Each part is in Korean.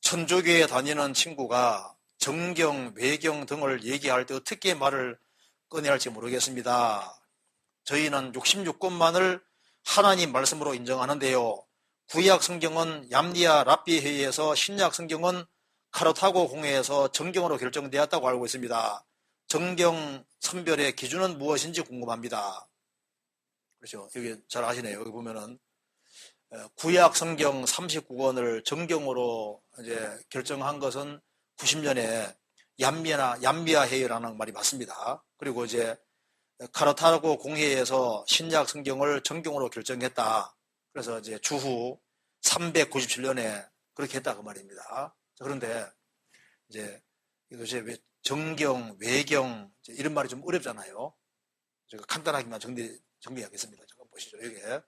천주교에 다니는 친구가 정경, 외경 등을 얘기할 때 어떻게 말을 꺼내야 할지 모르겠습니다. 저희는 66권만을 하나님 말씀으로 인정하는데요. 구약 성경은 얌리아 랍비 회의에서, 신약 성경은 카르타고 공회에서 정경으로 결정되었다고 알고 있습니다. 정경 선별의 기준은 무엇인지 궁금합니다. 그렇죠. 여기 잘 아시네요. 여기 보면은 구약 성경 39권을 정경으로 이제 결정한 것은 90년에 얌미아 회의라는 말이 맞습니다. 그리고 이제 카르타고 공회에서 신약 성경을 정경으로 결정했다. 그래서 이제 주후 397년에 그렇게 했다 그 말입니다. 그런데 이제 이것이 왜 정경, 외경 이런 말이 좀 어렵잖아요. 제가 간단하게만 정리하겠습니다. 잠깐 보시죠. 여기에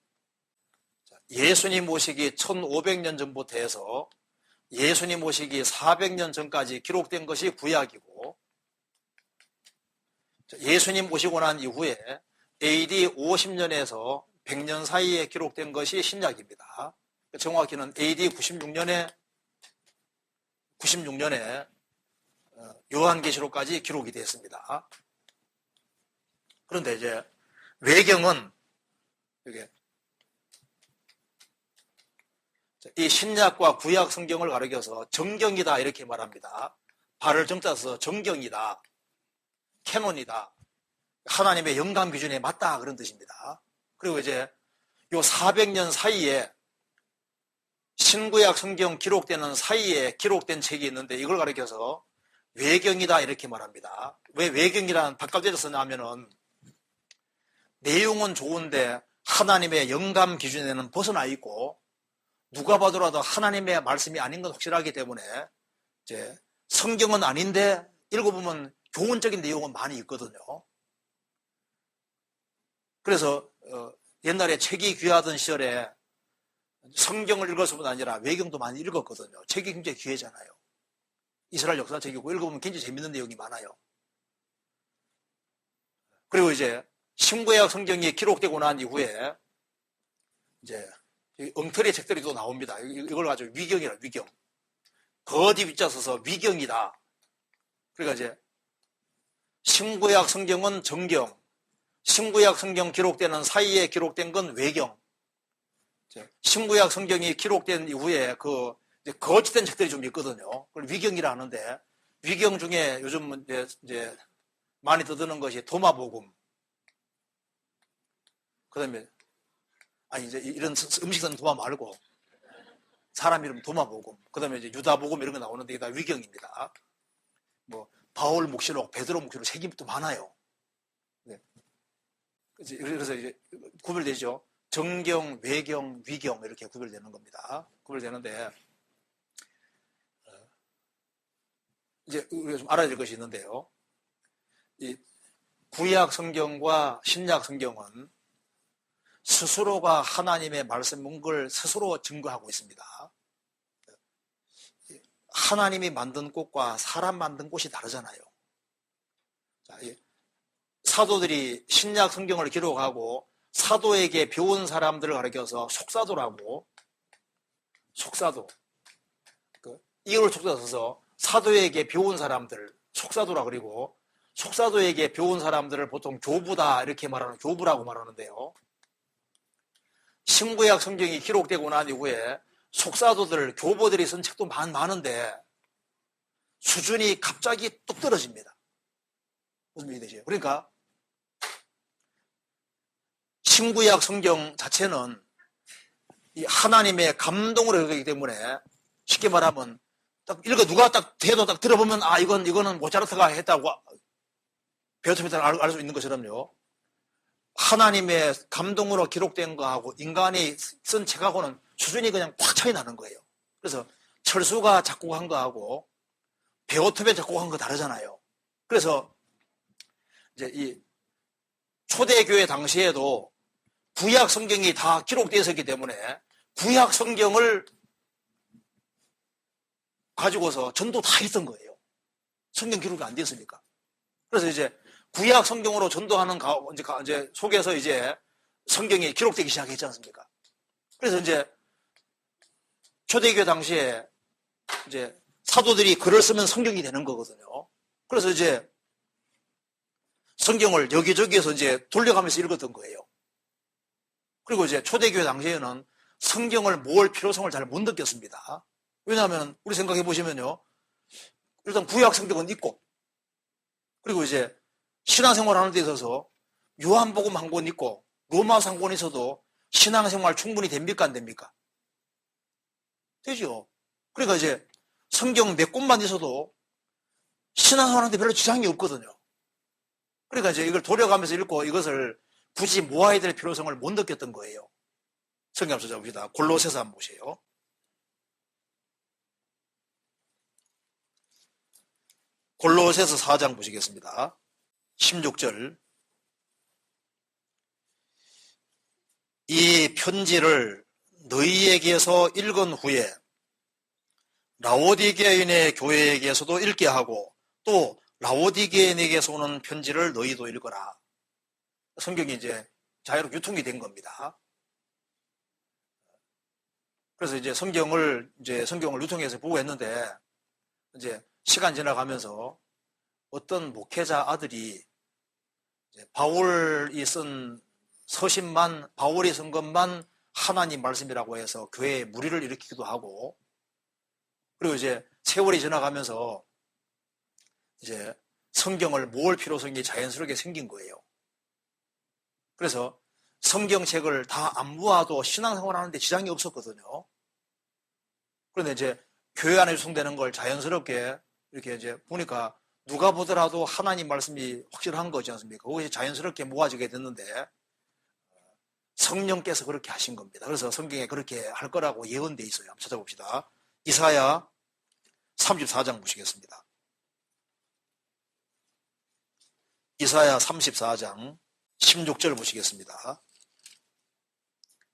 예수님 오시기 1500년 전부터 해서 예수님 오시기 400년 전까지 기록된 것이 구약이고, 예수님 오시고 난 이후에 AD 50년에서 100년 사이에 기록된 것이 신약입니다. 정확히는 AD 96년에 요한계시록까지 기록이 됐습니다. 그런데 이제 외경은 이게 이 신약과 구약 성경을 가리켜서 정경이다 이렇게 말합니다. 발을 정자서 정경이다, 캐논이다, 하나님의 영감 기준에 맞다 그런 뜻입니다. 그리고 이제 요 400년 사이에 신구약 성경 기록되는 사이에 기록된 책이 있는데 이걸 가리켜서 외경이다 이렇게 말합니다. 왜 외경이라는 바깥에서 쓰냐면은 내용은 좋은데 하나님의 영감 기준에는 벗어나 있고 누가 봐도라도 하나님의 말씀이 아닌 건 확실하기 때문에 이제 성경은 아닌데 읽어보면 교훈적인 내용은 많이 있거든요. 그래서 옛날에 책이 귀하던 시절에 성경을 읽었을 뿐 아니라 외경도 많이 읽었거든요. 책이 굉장히 귀하잖아요. 이스라엘 역사책이고 읽어보면 굉장히 재밌는 내용이 많아요. 그리고 이제 신구약 성경이 기록되고 난 이후에 이제 엉터리 책들이 또 나옵니다. 이걸 가지고 위경이라 위경. 거디 위자 써서 위경이다. 그러니까 이제 신구약 성경은 정경, 신구약 성경 기록되는 사이에 기록된 건 외경. 신구약 성경이 기록된 이후에 그 거짓된 책들이 좀 있거든요. 그걸 위경이라 하는데 위경 중에 요즘 이제 많이 떠드는 것이 도마복음. 그다음에 이제 이런 음식 쓰는 도마 말고 사람 이름 도마복음. 그다음에 이제 유다복음 이런 거 나오는데 이게 다 위경입니다. 뭐 바울 묵시록, 베드로 묵시록 책이 또 많아요. 네. 그래서 이제 구별되죠. 정경, 외경, 위경 이렇게 구별되는 겁니다. 구별되는데 이제 우리가 좀 알아야 될 것이 있는데요. 이 구약 성경과 신약 성경은 스스로가 하나님의 말씀인 걸 스스로 증거하고 있습니다. 하나님이 만든 꽃과 사람 만든 꽃이 다르잖아요. 사도들이 신약 성경을 기록하고 사도에게 배운 사람들을 가리켜서 속사도라고, 속사도, 이걸 속사 써서 사도에게 배운 사람들 속사도라 그리고 속사도에게 배운 사람들을 보통 교부다 이렇게 말하는 교부라고 말하는데요. 신구약 성경이 기록되고 난 이후에 속사도들, 교보들이 쓴 책도 많은데 수준이 갑자기 뚝 떨어집니다. 무슨 얘기 되죠? 그러니까 신구약 성경 자체는 이 하나님의 감동으로 읽기 때문에 쉽게 말하면 딱 누가 딱 대도 딱 들어보면 이거는 모차르트가 했다고 베토벤을 알 수 있는 것처럼요. 하나님의 감동으로 기록된 거하고 인간이 쓴 책하고는 수준이 그냥 확 차이 나는 거예요. 그래서 철수가 작곡한 거하고 베토벤 작곡한 거 다르잖아요. 그래서 이제 이 초대교회 당시에도 구약 성경이 다 기록되어 있었기 때문에 구약 성경을 가지고서 전도 다 했던 거예요. 성경 기록이 안 됐으니까. 그래서 이제 구약 성경으로 전도하는 이제 속에서 이제 성경이 기록되기 시작했지 않습니까? 그래서 이제 초대교회 당시에 이제 사도들이 글을 쓰면 성경이 되는 거거든요. 그래서 이제 성경을 여기저기에서 이제 돌려가면서 읽었던 거예요. 그리고 이제 초대교회 당시에는 성경을 모을 필요성을 잘 못 느꼈습니다. 왜냐하면 우리 생각해 보시면요. 일단 구약 성경은 있고, 그리고 이제 신앙생활 하는 데 있어서 요한복음 한 권 있고 로마서 한 권 있어도 신앙생활 충분히 됩니까 안 됩니까? 되죠. 그러니까 이제 성경 몇 권만 있어도 신앙생활하는데 별로 지장이 없거든요. 그러니까 이제 이걸 돌려가면서 읽고 이것을 굳이 모아야 될 필요성을 못 느꼈던 거예요. 성경 한번 찾아봅시다. 골로새서 한번 보세요. 골로새서 4장 보시겠습니다. 16절. 이 편지를 너희에게서 읽은 후에 라오디게인의 교회에게서도 읽게 하고 또 라오디게인에게서 오는 편지를 너희도 읽어라. 성경이 이제 자유롭게 유통이 된 겁니다. 그래서 이제 성경을 유통해서 보고 했는데 이제 시간 지나가면서 어떤 목회자 아들이 바울이 쓴 서신만, 바울이 쓴 것만 하나님 말씀이라고 해서 교회에 무리를 일으키기도 하고, 그리고 이제 세월이 지나가면서 이제 성경을 모을 필요성이 자연스럽게 생긴 거예요. 그래서 성경책을 다 안 모아도 신앙생활 하는데 지장이 없었거든요. 그런데 이제 교회 안에 유통되는 걸 자연스럽게 이렇게 이제 보니까 누가 보더라도 하나님 말씀이 확실한 거지 않습니까? 그것이 자연스럽게 모아지게 됐는데 성령께서 그렇게 하신 겁니다. 그래서 성경에 그렇게 할 거라고 예언되어 있어요. 한번 찾아봅시다. 이사야 34장 보시겠습니다. 이사야 34장 16절 보시겠습니다.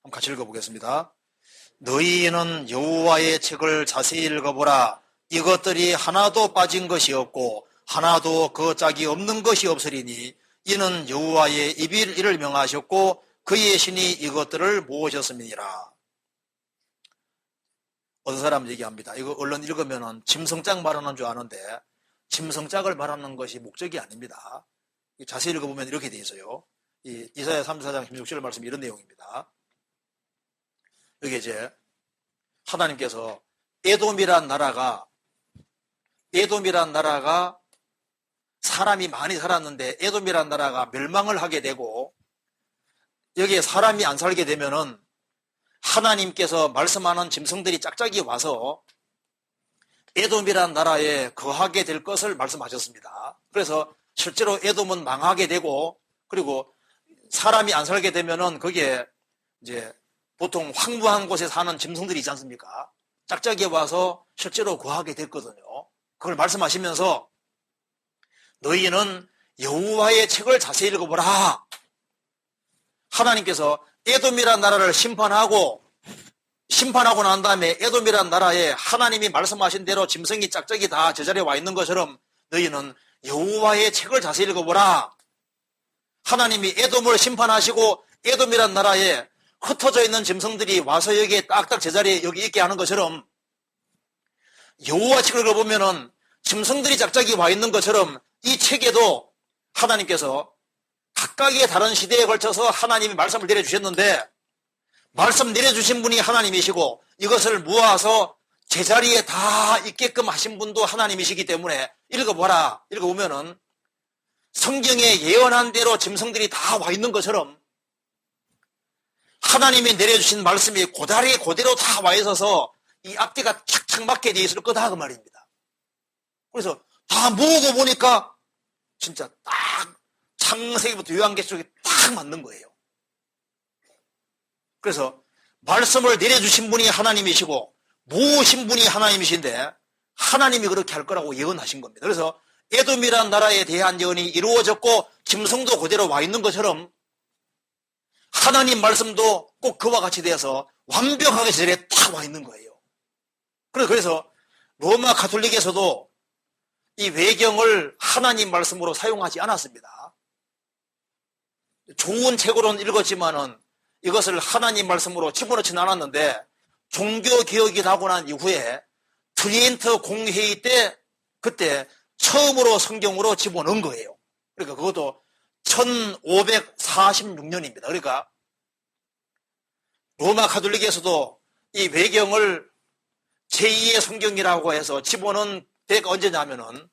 한번 같이 읽어보겠습니다. 너희는 여호와의 책을 자세히 읽어보라. 이것들이 하나도 빠진 것이 없고 하나도 그 짝이 없는 것이 없으리니 이는 여호와의 입이 이를 명하셨고 그의 신이 이것들을 모으셨음이니라. 어떤 사람 얘기합니다. 이거 얼른 읽으면 짐승짝 말하는 줄 아는데 짐승짝을 말하는 것이 목적이 아닙니다. 자세히 읽어보면 이렇게 되어 있어요. 이사야 34장 16절 말씀이 이런 내용입니다. 여기 이제 하나님께서 에돔이란 나라가 사람이 많이 살았는데 에돔이란 나라가 멸망을 하게 되고 여기에 사람이 안 살게 되면은 하나님께서 말씀하는 짐승들이 짝짝이 와서 에돔이란 나라에 거하게 될 것을 말씀하셨습니다. 그래서 실제로 에돔은 망하게 되고 그리고 사람이 안 살게 되면은 거기에 이제 보통 황무한 곳에 사는 짐승들이 있지 않습니까? 짝짝이 와서 실제로 거하게 됐거든요. 그걸 말씀하시면서 너희는 여호와의 책을 자세히 읽어보라. 하나님께서 에돔이란 나라를 심판하고 난 다음에 에돔이란 나라에 하나님이 말씀하신 대로 짐승이 짝짝이 다 제자리에 와 있는 것처럼 너희는 여호와의 책을 자세히 읽어보라. 하나님이 에돔을 심판하시고 에돔이란 나라에 흩어져 있는 짐승들이 와서 여기에 딱딱 제자리에 여기 있게 하는 것처럼 여호와 책을 읽어보면은 짐승들이 짝짝이 와 있는 것처럼 이 책에도 하나님께서 각각의 다른 시대에 걸쳐서 하나님이 말씀을 내려주셨는데 말씀 내려주신 분이 하나님이시고 이것을 모아서 제자리에 다 있게끔 하신 분도 하나님이시기 때문에 읽어보라. 읽어보면은 성경에 예언한 대로 짐승들이 다 와 있는 것처럼 하나님이 내려주신 말씀이 그대로 다 와 있어서 이 앞뒤가 착착 맞게 되어 있을 거다 그 말입니다. 그래서 다 모으고 보니까 진짜 딱 창세기부터 요한계시 쪽에 딱 맞는 거예요. 그래서 말씀을 내려주신 분이 하나님이시고 모으신 분이 하나님이신데 하나님이 그렇게 할 거라고 예언하신 겁니다. 그래서 에돔이라는 나라에 대한 예언이 이루어졌고 짐승도 그대로 와 있는 것처럼 하나님 말씀도 꼭 그와 같이 되어서 완벽하게 제자리에 딱 와 있는 거예요. 그래서 로마 가톨릭에서도 이 외경을 하나님 말씀으로 사용하지 않았습니다. 좋은 책으로는 읽었지만은 이것을 하나님 말씀으로 집어넣지는 않았는데 종교개혁이 나고 난 이후에 트리엔트 공회의 때 그때 처음으로 성경으로 집어넣은 거예요. 그러니까 그것도 1546년입니다. 그러니까 로마 가톨릭에서도 이 외경을 제2의 성경이라고 해서 집어넣은 때가 언제냐면은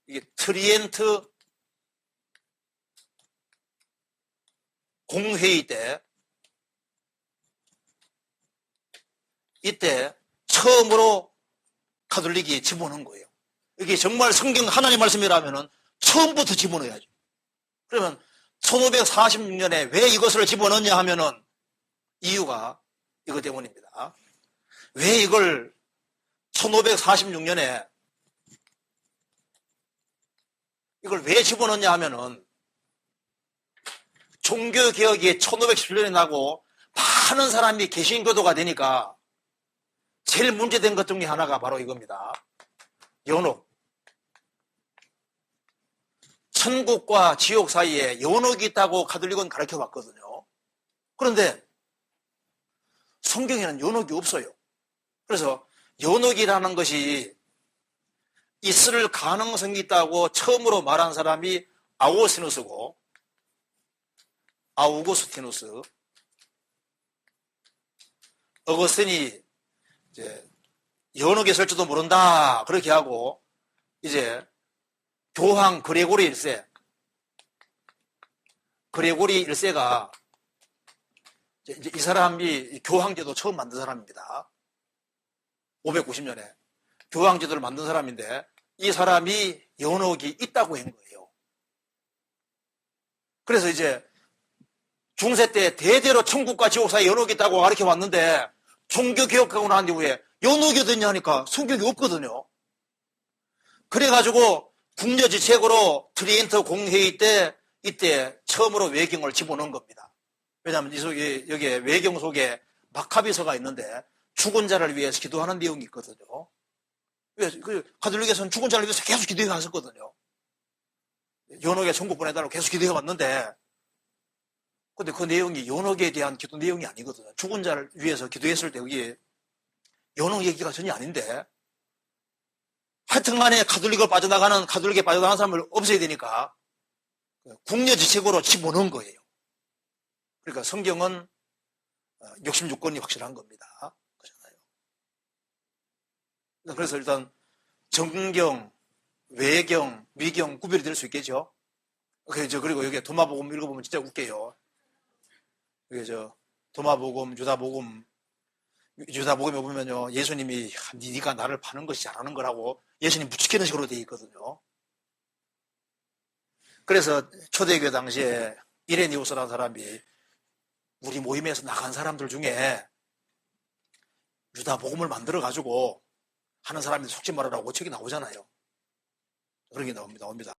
이게 트리엔트 공회의 때 이때 처음으로 가톨릭이 집어넣은 거예요. 이게 정말 성경 하나님 말씀이라면은 처음부터 집어넣어야죠. 그러면 1546년에 왜 이것을 집어넣냐 하면은 이유가 이것 때문입니다. 왜 이걸 1546년에 이걸 왜 집어넣냐 하면은 종교개혁이 1517년에 나고 많은 사람이 개신교도가 되니까 제일 문제된 것 중에 하나가 바로 이겁니다. 연옥. 천국과 지옥 사이에 연옥이 있다고 가톨릭은 가르쳐 왔거든요. 그런데 성경에는 연옥이 없어요. 그래서 연옥이라는 것이 있을 가능성이 있다고 처음으로 말한 사람이 아우구스티누스고, 아우구스티누스. 어거스틴이 이제 연옥이 있을지도 모른다 그렇게 하고 이제 교황 그레고리 1세, 그레고리 1세가 이제 이 사람이 교황제도 처음 만든 사람입니다. 590년에 교황제도를 만든 사람인데 이 사람이 연옥이 있다고 한 거예요. 그래서 이제 중세 때 대대로 천국과 지옥 사이에 연옥이 있다고 가르쳐 왔는데 종교개혁하고 난 이후에 연옥이 어딨냐 하니까 성경이 없거든요. 그래가지고 국려지책으로 트리엔트 공회의 때 이때 처음으로 외경을 집어넣은 겁니다. 왜냐하면 여기에 외경 속에 마카비서가 있는데 죽은 자를 위해서 기도하는 내용이 있거든요. 가톨릭에서는 죽은 자를 위해서 계속 기도해 왔었거든요. 연옥에 천국 보내달라고 계속 기도해 왔는데 근데 그 내용이 연옥에 대한 기도 내용이 아니거든요. 죽은 자를 위해서 기도했을 때 여기 연옥 얘기가 전혀 아닌데 하여튼간에 가톨릭에 빠져나가는 사람을 없애야 되니까 국려지책으로 집어넣은 거예요. 그러니까 성경은 66권이 확실한 겁니다. 그렇잖아요. 그래서 일단 정경, 외경, 미경 구별이 될 수 있겠죠. 그리고 여기 도마복음 읽어보면 진짜 웃겨요. 여기 도마복음, 유다복음에 보면요 예수님이 네가 나를 파는 것이 잘하는 거라고 예수님 무치키는 식으로 되어 있거든요. 그래서 초대교회 당시에 이레니우스라는 사람이 우리 모임에서 나간 사람들 중에 유다복음을 만들어 가지고 하는 사람이 속지 말아라고 책이 나오잖아요. 그런 게 나옵니다.